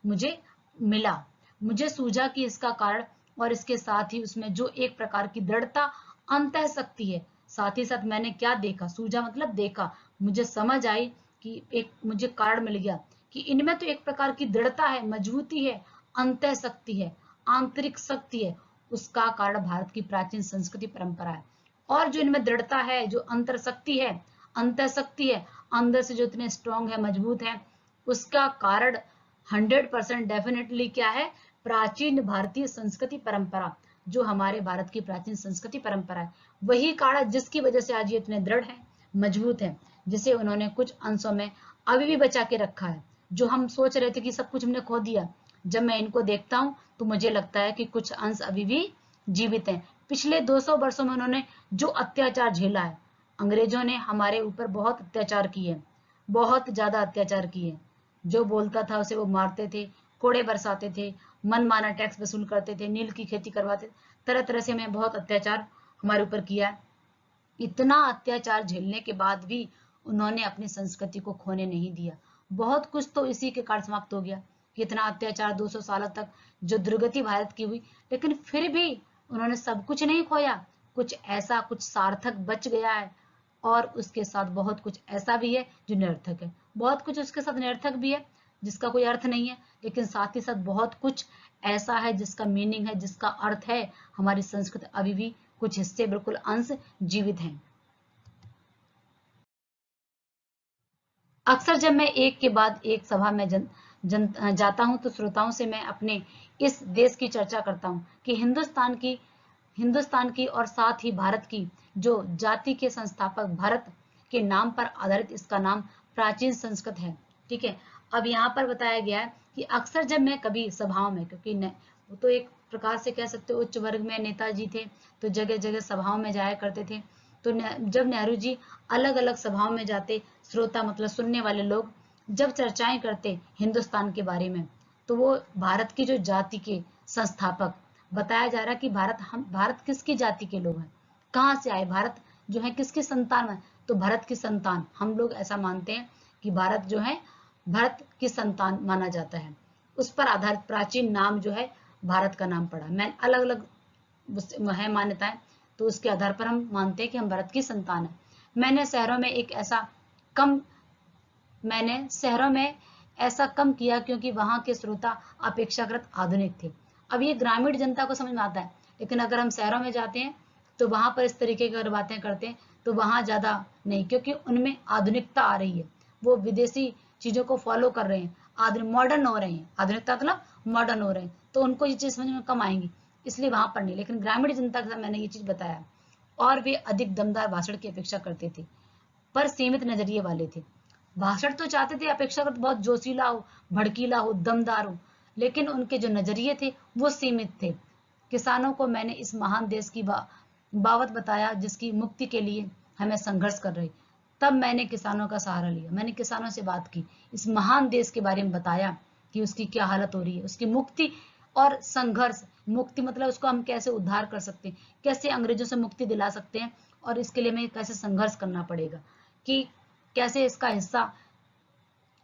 मुझे मिला। मुझे सूझा कि इसका कारण, और इसके साथ ही उसमें जो एक प्रकार की दृढ़ता, अंतः शक्ति है। साथ ही साथ मैंने क्या देखा, सूझा मतलब देखा, मुझे समझ आई कि एक मुझे कारण मिल गया कि इनमें तो एक प्रकार की दृढ़ता है, मजबूती है, अंतः शक्ति है, आंतरिक शक्ति है। उसका कारण भारत की प्राचीन संस्कृति, परंपरा है। और जो इनमें दृढ़ता है, जो अंतर शक्ति है, अंतः शक्ति है, अंदर से जो इतने स्ट्रॉन्ग है, मजबूत है, उसका कारण 100% डेफिनेटली क्या है? प्राचीन भारतीय संस्कृति, परंपरा। जो हमारे भारत की प्राचीन संस्कृति, परंपरा है, वही कारण जिसकी वजह से आज ये इतने दृढ़ है, मजबूत है, जिसे उन्होंने कुछ अंशों में अभी भी बचा के रखा है। जो हम सोच रहे थे कि सब कुछ हमने खो दिया, जब मैं इनको देखता हूँ तो मुझे लगता है कि कुछ अंश अभी भी जीवित हैं। पिछले 200 वर्षों में उन्होंने जो अत्याचार झेला है, अंग्रेजों ने हमारे ऊपर बहुत अत्याचार किए, बहुत ज्यादा अत्याचार किए। जो बोलता था उसे वो मारते थे, कोड़े बरसाते थे, मनमाना टैक्स वसूल करते थे, नील की खेती करवाते, तरह तरह से हमें बहुत अत्याचार हमारे ऊपर किया है। इतना अत्याचार झेलने के बाद भी उन्होंने अपनी संस्कृति को खोने नहीं दिया। बहुत कुछ तो इसी के कारण समाप्त हो गया। कितना अत्याचार 200 सालों तक जो दुर्गति भारत की हुई, लेकिन फिर भी उन्होंने सब कुछ नहीं खोया, कुछ ऐसा कुछ सार्थक बच गया है, और उसके साथ बहुत कुछ ऐसा भी है जो निरर्थक है। बहुत कुछ उसके साथ निरर्थक भी है जिसका कोई अर्थ नहीं है, लेकिन साथ ही साथ बहुत कुछ ऐसा है जिसका मीनिंग है, जिसका अर्थ है। हमारी संस्कृति अभी भी कुछ हिस्से, बिल्कुल अंश जीवित हैं। अक्सर जब मैं एक के बाद एक सभा में जाता हूं तो श्रोताओं से मैं अपने इस देश की चर्चा करता हूं कि हिंदुस्तान की और साथ ही भारत की जो जाति के संस्थापक भारत के नाम पर आधारित इसका नाम प्राचीन संस्कृत है। ठीक है, अब यहाँ पर बताया गया है कि अक्सर जब मैं कभी सभाओं में, क्योंकि वो तो एक प्रकार से कह सकते हो उच्च वर्ग में नेताजी थे, तो जगह जगह सभाओं में जाया करते थे। तो जब नेहरू जी अलग अलग सभाओं में जाते, श्रोता मतलब सुनने वाले लोग जब चर्चाएं करते हिंदुस्तान के बारे में, तो वो भारत की जो जाति के संस्थापक बताया जा रहा है कि भारत किसकी जाति के लोग हैं, कहाँ से आए, भारत जो है किसकी संतान है, तो भारत की संतान, हम लोग ऐसा मानते हैं कि भारत जो है भारत की संतान माना जाता है। उस पर आधारित प्राचीन नाम जो है भारत का नाम पड़ा। मैं अलग अलग है मान्यताएं, तो उसके आधार पर हम मानते हैं कि हम भारत की संतान है। मैंने शहरों में ऐसा कम किया क्योंकि वहां के श्रोता अपेक्षाकृत आधुनिक थे। अब ये ग्रामीण जनता को समझ में आता है, लेकिन अगर हम शहरों में जाते हैं तो वहां पर इस तरीके की अगर बातें करते हैं तो वहां ज्यादा नहीं, क्योंकि उनमें आधुनिकता आ रही है, वो विदेशी चीजों को फॉलो कर रहे हैं, आधुनिक मॉडर्न हो रहे हैं, आधुनिकता मतलब मॉडर्न हो रहे हैं, तो उनको ये चीज समझ में कम आएंगी, इसलिए वहां पर नहीं। लेकिन ग्रामीण जनता के साथ मैंने ये चीज बताया, और वे अधिक दमदार भाषण की अपेक्षा करते थे, पर सीमित नजरिए वाले थे। भाषण तो चाहते थे अपेक्षाकृत बहुत जोशीला हो, भड़कीला हो, दमदार हो, लेकिन उनके जो नजरिए थे वो सीमित थे। किसानों को मैंने इस महान देश की बावत बताया जिसकी मुक्ति के लिए हमें संघर्ष कर रही। तब मैंने किसानों का सहारा लिया, मैंने किसानों से बात की, इस महान देश के बारे में बताया कि उसकी क्या हालत हो रही है, उसकी मुक्ति और संघर्ष। मुक्ति मतलब उसको हम कैसे उद्धार कर सकते हैं, कैसे अंग्रेजों से मुक्ति दिला सकते हैं, और इसके लिए हमें कैसे संघर्ष करना पड़ेगा, कि कैसे इसका हिस्सा,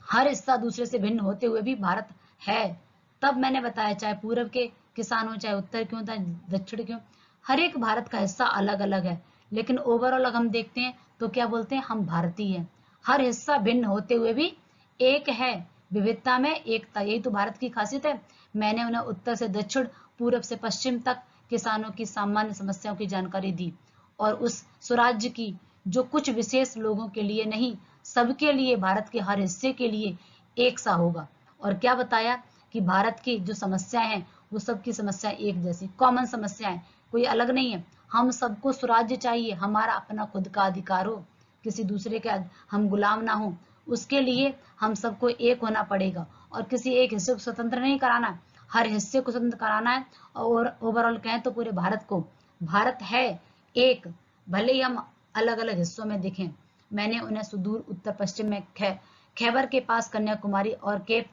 हर हिस्सा दूसरे से भिन्न होते हुए भी भारत है। तब मैंने बताया चाहे पूर्व के किसान हो, चाहे उत्तर क्यों, चाहे दक्षिण क्यों, हर एक भारत का हिस्सा अलग अलग है, लेकिन ओवरऑल अगर हम देखते हैं तो क्या बोलते हैं, हम भारतीय हैं। हर हिस्सा भिन्न होते हुए भी एक है, विविधता में एकता, यही तो भारत की खासियत है। मैंने उन्हें उत्तर से दक्षिण, पूर्व से पश्चिम तक किसानों की सामान्य समस्याओं की जानकारी दी, और उस स्वराज्य की जो कुछ विशेष लोगों के लिए नहीं, सबके लिए, भारत के हर हिस्से के लिए एक सा होगा। और क्या बताया कि भारत की जो समस्याएं हैं वो सबकी समस्याएं एक जैसी, कॉमन समस्याएं, कोई अलग नहीं है। हम सबको स्वराज्य चाहिए, हमारा अपना खुद का अधिकार हो, किसी दूसरे के हम गुलाम ना हो, उसके लिए हम सबको एक होना पड़ेगा, और किसी एक हिस्से को स्वतंत्र नहीं कराना, हर हिस्से को स्वतंत्र कराना है। और ओवरऑल कहें तो पूरे भारत को, भारत है एक, भले ही हम अलग अलग हिस्सों में दिखें। मैंने उन्हें सुदूर उत्तर पश्चिम में खैबर के पास कन्याकुमारी और केप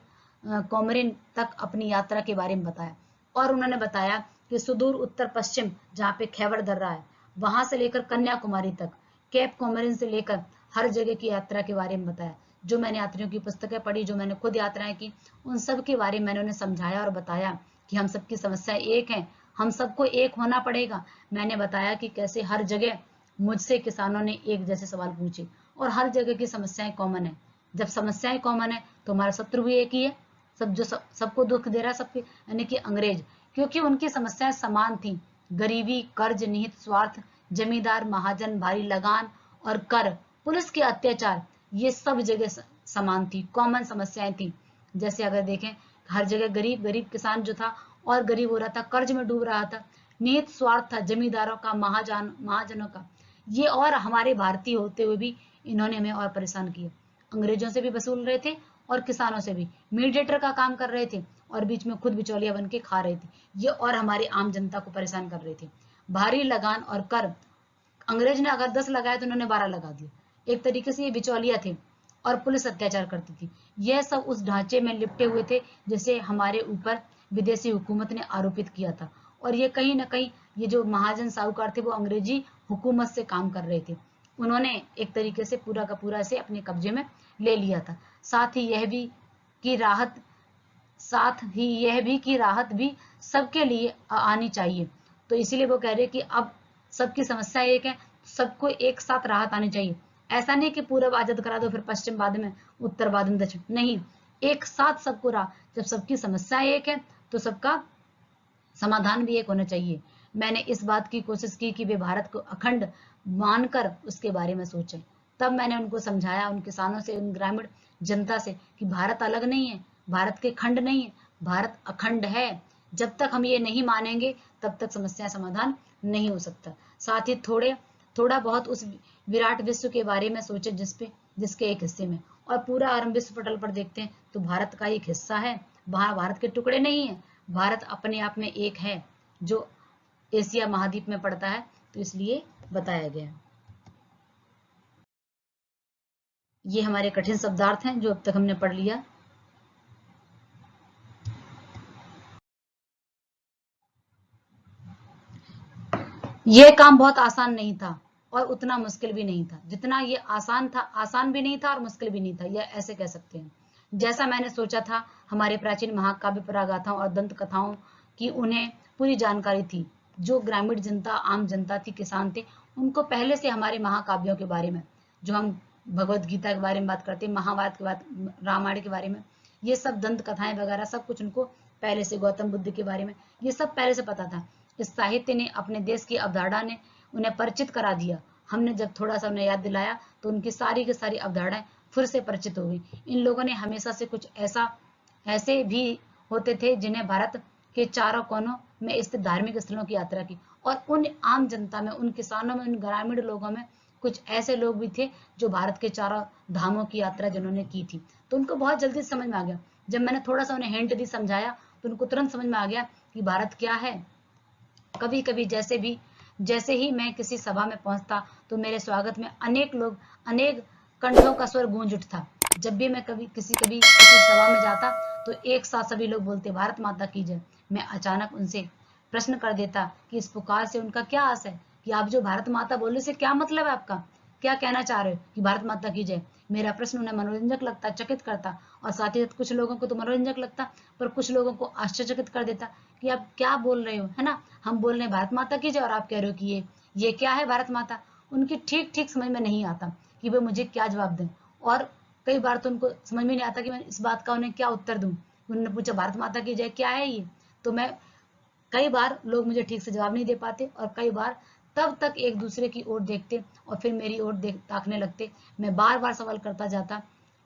कोमरिन तक अपनी यात्रा के बारे में बताया, और उन्होंने बताया कि सुदूर उत्तर पश्चिम जहाँ पे खैबर दर्रा है, वहां से लेकर कन्याकुमारी तक, केप कोमरिन से लेकर हर जगह की यात्रा के बारे में बताया। जो मैंने यात्रियों की पुस्तकें पढ़ी, जो मैंने खुद यात्राएं की, उन सब के बारे में मैंने उन्हें समझाया और बताया कि हम सबकी समस्याएं एक हैं, हम सबको एक होना पड़ेगा। मैंने बताया कि कैसे हर जगह मुझसे किसानों ने एक जैसे सवाल पूछे, और हर जगह की समस्याएं कॉमन है। जब समस्याएं कॉमन है तो हमारा शत्रु भी एक ही है, सबको दुख दे रहा है, सबके, यानी कि अंग्रेज, क्योंकि उनकी समस्याएं समान थी। गरीबी, कर्ज, निहित स्वार्थ, जमींदार महाजन, भारी लगान और कर, पुलिस के अत्याचार, ये सब जगह समान थी, कॉमन समस्याएं थी। जैसे अगर देखें, हर जगह गरीब गरीब किसान जो था और गरीब हो रहा था, कर्ज में डूब रहा था, निहित स्वार्थ था जमींदारों का, महाजनों का, ये, और हमारे भारतीय होते हुए भी इन्होंने हमें और परेशान किया। अंग्रेजों से भी वसूल रहे थे और किसानों से भी मीडिएटर का काम कर रहे थे, और बीच में खुद बिचौलिया बन के खा रहे थे ये, और हमारी आम जनता को परेशान कर रहे थे। भारी लगान और कर, अंग्रेज ने अगर 10 लगाए तो उन्होंने 12 लगा दिए, एक तरीके से ये बिचौलिया थे, और पुलिस अत्याचार करती थी। यह सब उस ढांचे में लिपटे हुए थे जिसे हमारे ऊपर विदेशी हुकूमत ने आरोपित किया था, और ये कहीं ना कहीं, ये जो महाजन साहूकार थे वो अंग्रेजी हुकूमत से काम कर रहे थे। उन्होंने एक तरीके से पूरा का पूरा इसे अपने कब्जे में ले लिया था। साथ ही यह भी कि राहत भी सबके लिए आनी चाहिए। तो इसीलिए वो कह रहे हैं कि अब सबकी समस्या एक है, सबको एक साथ राहत आनी चाहिए। ऐसा नहीं कि पूरब आजाद करा दो फिर पश्चिम बाद में, उत्तर बाद में दक्षिण, नहीं, एक साथ सबको जब सबकी समस्या एक है तो सबका समाधान भी एक होना चाहिए। मैंने इस बात की कोशिश की कि वे भारत को अखंड मानकर उसके बारे में सोचें। तब मैंने उनको समझाया, उन किसानों से, उन ग्रामीण जनता से, कि भारत अलग नहीं है, भारत के खंड नहीं है, भारत अखंड है। जब तक हम ये नहीं मानेंगे तब तक समस्या समाधान नहीं हो सकता। साथ ही थोड़ा बहुत उस विराट विश्व के बारे में सोचे जिसके एक हिस्से में, और पूरा आरंभ विश्व पटल पर देखते हैं तो भारत का एक हिस्सा है, वहां भारत के टुकड़े नहीं है, भारत अपने आप में एक है जो एशिया महाद्वीप में पड़ता है। तो इसलिए बताया गया। ये हमारे कठिन शब्दार्थ हैं जो अब तक हमने पढ़ लिया। यह काम बहुत आसान नहीं था और उतना मुश्किल भी नहीं था जितना ये आसान था। आसान भी नहीं था और मुश्किल भी नहीं था, यह ऐसे कह सकते हैं। जैसा मैंने सोचा था, हमारे प्राचीन महाकाव्य परागाथाओं और दंत कथाओं की उन्हें पूरी जानकारी थी। जो ग्रामीण जनता, आम जनता थी, किसान थे, उनको पहले से हमारे महाकाव्यों के बारे में, जो हम भगवत गीता के बारे में बात करते हैं, महाभारत के बात, रामायण के बारे में, ये सब दंत कथाएं वगैरह सब कुछ उनको पहले से, गौतम बुद्ध के बारे में ये सब पहले से पता था। इस साहित्य ने, अपने देश की अवधारणा ने उन्हें परिचित करा दिया। हमने जब थोड़ा सा उन्हें याद दिलाया तो उनकी सारी की सारी अवधारणाएं फिर से परिचित हो गई। इन लोगों ने हमेशा से कुछ ऐसे भी होते थे जिन्हें भारत के चारों कोनों में स्थित धार्मिक स्थलों की यात्रा की, और उन आम जनता में, उन किसानों में, उन ग्रामीण लोगों में कुछ ऐसे लोग भी थे जो भारत के चारों धामों की यात्रा जिन्होंने की थी। तो उनको बहुत जल्दी समझ में आ गया। जब मैंने थोड़ा सा उन्हें हिंट दी, समझाया, तो उनको तुरंत समझ में आ गया कि भारत क्या है। कभी कभी जैसे ही मैं किसी सभा में पहुंचता तो मेरे स्वागत में अनेक कंठों का स्वर गूंज उठता। जब भी मैं किसी सभा में जाता तो एक साथ सभी लोग बोलते, भारत माता की जय। मैं अचानक उनसे प्रश्न कर देता कि इस पुकार से उनका क्या आस है, कि आप जो भारत माता बोलने से क्या मतलब है आपका, क्या कहना चाह रहे हो कि भारत माता की जय। मेरा प्रश्न उन्हें मनोरंजक लगता, चकित करता, और साथ ही साथ कुछ लोगों को तो मनोरंजक लगता, पर कुछ लोगों को आश्चर्यचकित कर देता कि आप क्या बोल रहे हो, है ना, हम बोल रहे हैं भारत माता की जय और आप कह रहे हो कि ये क्या है भारत माता। उनकी ठीक ठीक समझ में नहीं आता कि वे मुझे क्या जवाब दें, और कई बार तो उनको समझ में नहीं आता कि मैं इस बात का उन्हें क्या उत्तर दूं। उन्होंने पूछा भारत माता की जय क्या है ये, तो मैं, कई बार लोग मुझे ठीक से जवाब नहीं दे पाते, और कई बार तब तक एक दूसरे की ओर देखते और फिर मेरी ओर ताकने लगते। मैं बार बार सवाल करता जाता।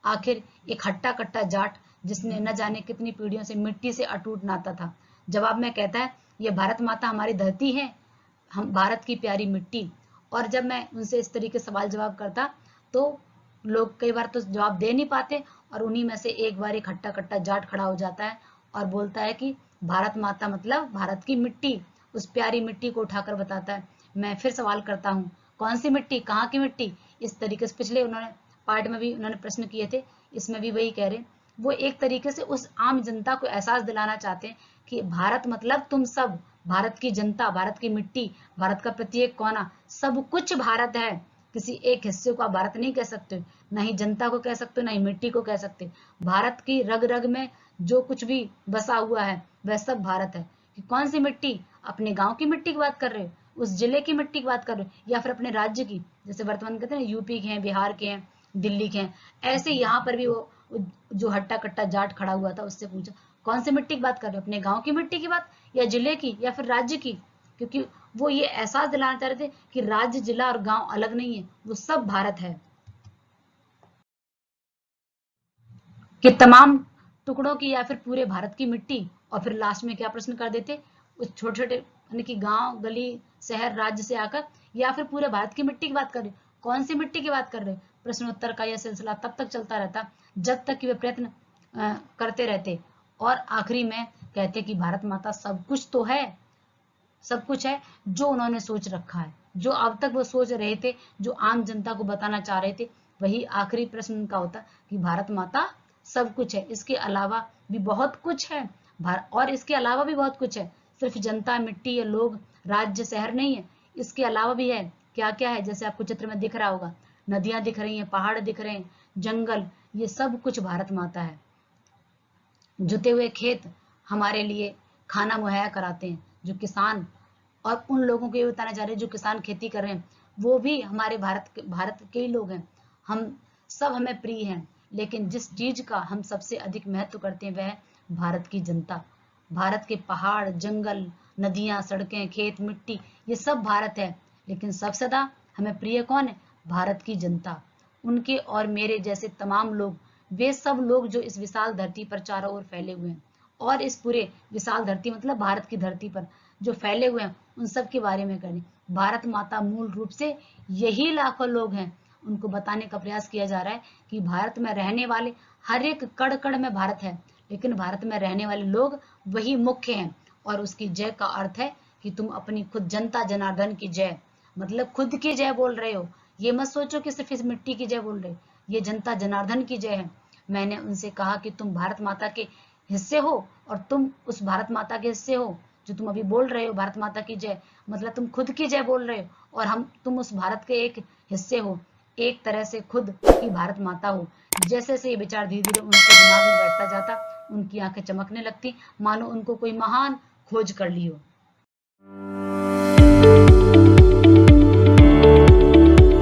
आखिर एक हट्टा कट्टा जाट, जिसने न जाने कितनी पीढ़ियों से मिट्टी से अटूट नाता था, जवाब में कहता है, ये भारत माता हमारी धरती है, हम भारत की प्यारी मिट्टी। और जब मैं उनसे इस तरीके सवाल जवाब करता तो लोग कई बार तो जवाब दे नहीं पाते, और उन्हीं में से एक बार एक हट्टा कट्टा जाट खड़ा हो जाता है और बोलता है कि भारत माता मतलब भारत की मिट्टी, उस प्यारी मिट्टी को उठाकर बताता है। मैं फिर सवाल करता हूँ, कौन सी मिट्टी, कहाँ की मिट्टी। इस तरीके से पिछले उन्होंने पार्ट में भी उन्होंने प्रश्न किए थे, इसमें भी वही कह रहे। वो एक तरीके से उस आम जनता को एहसास दिलाना चाहते हैं कि भारत मतलब तुम सब, भारत की जनता, भारत की मिट्टी, भारत का प्रत्येक कोना, सब कुछ भारत है। किसी एक हिस्से को आप भारत नहीं कह सकते, ना ही जनता को कह सकते, ना ही मिट्टी को कह सकते। भारत की रग रग में जो कुछ भी बसा हुआ है वह सब भारत है। कि कौन सी मिट्टी, अपने गांव की मिट्टी की बात कर रहे हो, उस जिले की मिट्टी की बात कर रहे हो, या फिर अपने राज्य की, जैसे वर्तमान कहते हैं यूपी के हैं, बिहार के हैं, दिल्ली के हैं। ऐसे यहाँ पर भी वो जो हट्टा कट्टा जाट खड़ा हुआ था उससे पूछा, कौन सी मिट्टी की बात कर रहे हो, अपने गांव की मिट्टी की बात, या जिले की, या फिर राज्य की। क्योंकि वो ये एहसास दिलाना चाह रहे थे कि राज्य, जिला और गांव अलग नहीं है, वो सब भारत है। कि तमाम टुकड़ों की या फिर पूरे भारत की मिट्टी। और फिर लास्ट में क्या प्रश्न कर देते, उस छोटे छोटे यानी कि गांव, गली, शहर, राज्य से आकर, या फिर पूरे भारत की मिट्टी की बात कर रहे, कौन सी मिट्टी की बात कर रहे। प्रश्नोत्तर का यह सिलसिला तब तक चलता रहता जब तक कि वे प्रयत्न करते रहते, और आखिरी में कहते कि भारत माता सब कुछ तो है, सब कुछ है जो उन्होंने सोच रखा है, जो अब तक वो सोच रहे थे, जो आम जनता को बताना चाह रहे थे, वही आखिरी प्रश्न उनका होता कि भारत माता सब कुछ है, इसके अलावा भी बहुत कुछ है। और इसके अलावा भी बहुत कुछ है, सिर्फ जनता, मिट्टी या लोग, राज्य, शहर नहीं है, इसके अलावा भी है। क्या क्या है, जैसे आपको चित्र में दिख रहा होगा, नदियां दिख रही हैं, पहाड़ दिख रहे हैं, जंगल, ये सब कुछ भारत माता है। जुते हुए खेत हमारे लिए खाना मुहैया कराते हैं, जो किसान, और उन लोगों को ये बताना चाह रहे हैं जो किसान खेती कर रहे हैं, वो भी हमारे भारत के ही लोग हैं। हम सब हमें प्रिय हैं, लेकिन जिस चीज का हम सबसे अधिक महत्व करते हैं वह है भारत की जनता। भारत के पहाड़, जंगल, नदियां, सड़कें, खेत, मिट्टी, ये सब भारत है, लेकिन सबसे ज्यादा हमें प्रिय कौन है? भारत की जनता। उनके और मेरे जैसे तमाम लोग, वे सब लोग जो इस विशाल धरती पर चारों ओर फैले हुए हैं, और इस पूरे विशाल धरती मतलब भारत की धरती पर जो फैले हुए हैं, उन सब के बारे में करें। भारत माता मूल रूप से यही लाखों लोग हैं। उनको बताने का प्रयास किया जा रहा है कि भारत में रहने वाले हर एक कण कण में भारत है, लेकिन भारत में रहने वाले लोग वही मुख्य हैं। और उसकी जय का अर्थ है कि तुम अपनी खुद जनता जनार्दन की जय, मतलब खुद की जय बोल रहे हो। ये मत सोचो कि सिर्फ इस मिट्टी की जय बोल रहे हो, ये जनता जनार्दन की जय है। मैंने उनसे कहा कि तुम भारत माता के हिस्से हो, और तुम उस भारत माता के हिस्से हो जो तुम अभी बोल रहे हो भारत माता की जय, मतलब तुम खुद की जय बोल रहे हो, और तुम उस भारत के एक हिस्से हो, एक तरह से खुद की भारत माता हो। जैसे जैसे ये विचार धीरे धीरे उनके दिमाग में बैठता जाता, उनकी आंखें चमकने लगती, मानो उनको कोई महान खोज कर ली हो।